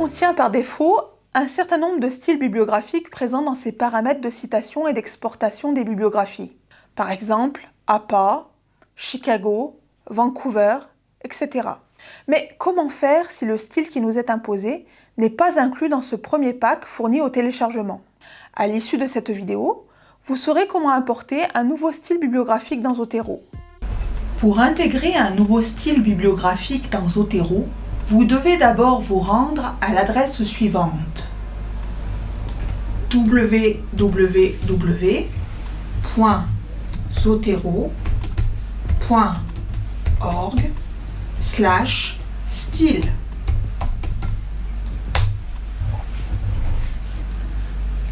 contient par défaut un certain nombre de styles bibliographiques présents dans ses paramètres de citation et d'exportation des bibliographies. Par exemple, APA, Chicago, Vancouver, etc. Mais comment faire si le style qui nous est imposé n'est pas inclus dans ce premier pack fourni au téléchargement? À l'issue de cette vidéo, vous saurez comment importer un nouveau style bibliographique dans Zotero. Pour intégrer un nouveau style bibliographique dans Zotero, vous devez d'abord vous rendre à l'adresse suivante: www.zotero.org/style.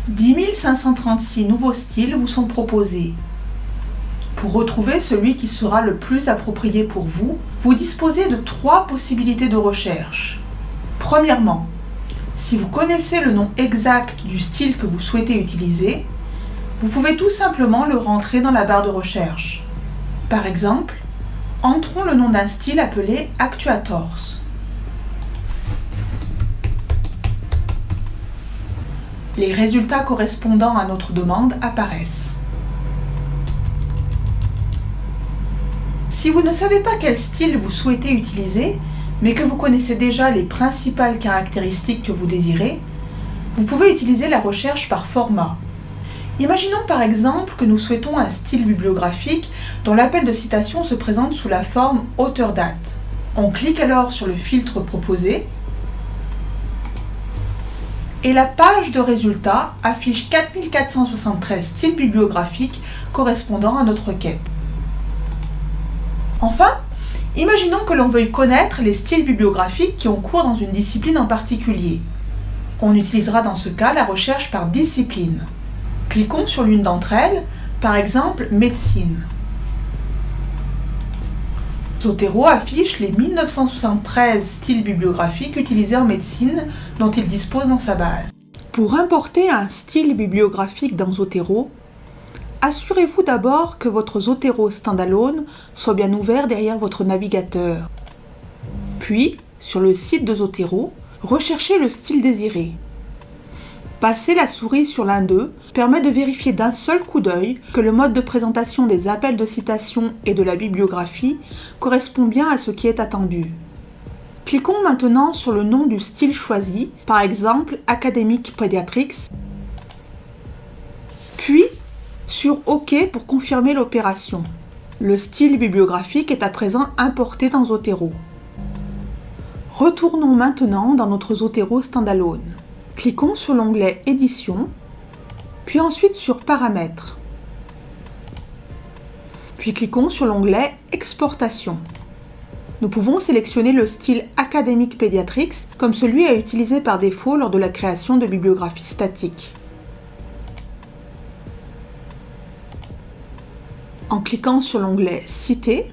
« 10 536 nouveaux styles vous sont proposés. Pour retrouver celui qui sera le plus approprié pour vous, vous disposez de 3 possibilités de recherche. Premièrement, si vous connaissez le nom exact du style que vous souhaitez utiliser, vous pouvez tout simplement le rentrer dans la barre de recherche. Par exemple, entrons le nom d'un style appelé Actuators. Les résultats correspondant à notre demande apparaissent. Si vous ne savez pas quel style vous souhaitez utiliser, mais que vous connaissez déjà les principales caractéristiques que vous désirez, vous pouvez utiliser la recherche par format. Imaginons par exemple que nous souhaitons un style bibliographique dont l'appel de citation se présente sous la forme auteur-date. On clique alors sur le filtre proposé et la page de résultats affiche 4473 styles bibliographiques correspondant à notre requête. Enfin, imaginons que l'on veuille connaître les styles bibliographiques qui ont cours dans une discipline en particulier. On utilisera dans ce cas la recherche par discipline. Cliquons sur l'une d'entre elles, par exemple médecine. Zotero affiche les 1973 styles bibliographiques utilisés en médecine dont il dispose dans sa base. Pour importer un style bibliographique dans Zotero, assurez-vous d'abord que votre Zotero standalone soit bien ouvert derrière votre navigateur. Puis, sur le site de Zotero, recherchez le style désiré. Passer la souris sur l'un d'eux permet de vérifier d'un seul coup d'œil que le mode de présentation des appels de citation et de la bibliographie correspond bien à ce qui est attendu. Cliquons maintenant sur le nom du style choisi, par exemple Academic Pediatrics, puis sur OK pour confirmer l'opération. Le style bibliographique est à présent importé dans Zotero. Retournons maintenant dans notre Zotero standalone. Cliquons sur l'onglet Édition, puis ensuite sur Paramètres. Puis cliquons sur l'onglet Exportation. Nous pouvons sélectionner le style Academic Pediatrics comme celui à utiliser par défaut lors de la création de bibliographies statiques. En cliquant sur l'onglet Citer,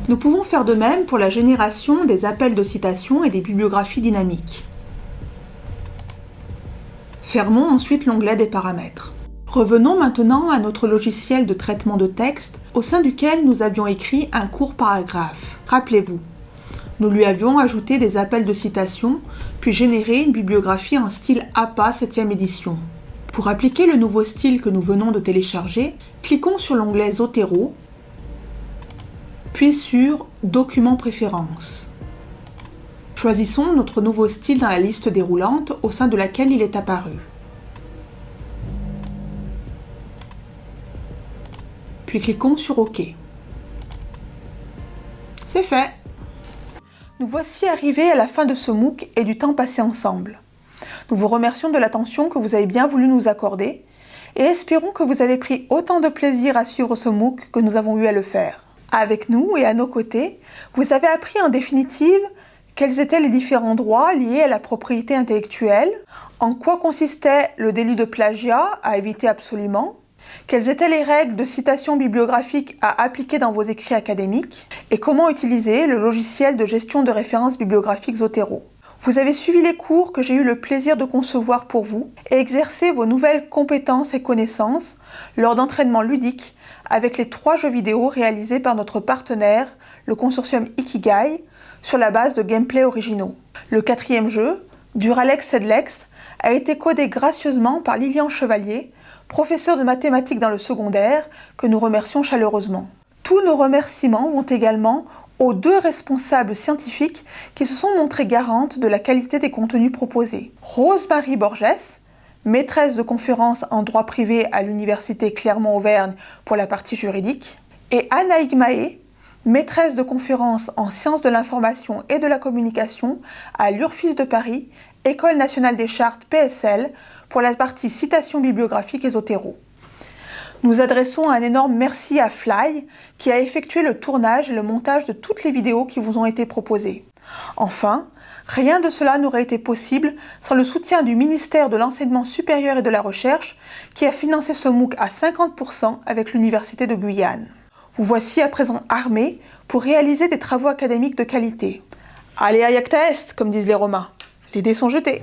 nous pouvons faire de même pour la génération des appels de citation et des bibliographies dynamiques. Fermons ensuite l'onglet des paramètres. Revenons maintenant à notre logiciel de traitement de texte au sein duquel nous avions écrit un court paragraphe. Rappelez-vous, nous lui avions ajouté des appels de citation, puis généré une bibliographie en style APA 7e édition. Pour appliquer le nouveau style que nous venons de télécharger, cliquons sur l'onglet Zotero, puis sur Documents préférences. Choisissons notre nouveau style dans la liste déroulante au sein de laquelle il est apparu. Puis cliquons sur OK. C'est fait! Nous voici arrivés à la fin de ce MOOC et du temps passé ensemble. Nous vous remercions de l'attention que vous avez bien voulu nous accorder et espérons que vous avez pris autant de plaisir à suivre ce MOOC que nous avons eu à le faire. Avec nous et à nos côtés, vous avez appris en définitive quels étaient les différents droits liés à la propriété intellectuelle, en quoi consistait le délit de plagiat à éviter absolument, quelles étaient les règles de citation bibliographique à appliquer dans vos écrits académiques et comment utiliser le logiciel de gestion de références bibliographiques Zotero. Vous avez suivi les cours que j'ai eu le plaisir de concevoir pour vous et exercé vos nouvelles compétences et connaissances lors d'entraînements ludiques avec les 3 jeux vidéo réalisés par notre partenaire, le consortium Ikigai, sur la base de gameplay originaux. Le quatrième jeu, Duralex Sedlex, a été codé gracieusement par Lilian Chevalier, professeur de mathématiques dans le secondaire, que nous remercions chaleureusement. Tous nos remerciements vont également aux 2 responsables scientifiques qui se sont montrés garantes de la qualité des contenus proposés. Rose-Marie Borges, maîtresse de conférences en droit privé à l'université Clermont-Auvergne pour la partie juridique, et Anna Igmae, maîtresse de conférences en sciences de l'information et de la communication à l'URFIS de Paris, École nationale des chartes PSL, pour la partie citation bibliographique et Zotero. Nous adressons un énorme merci à Fly qui a effectué le tournage et le montage de toutes les vidéos qui vous ont été proposées. Enfin, rien de cela n'aurait été possible sans le soutien du ministère de l'Enseignement supérieur et de la Recherche qui a financé ce MOOC à 50% avec l'Université de Guyane. Vous voici à présent armés pour réaliser des travaux académiques de qualité. Allez à Yaktest, comme disent les Romains. Les dés sont jetés.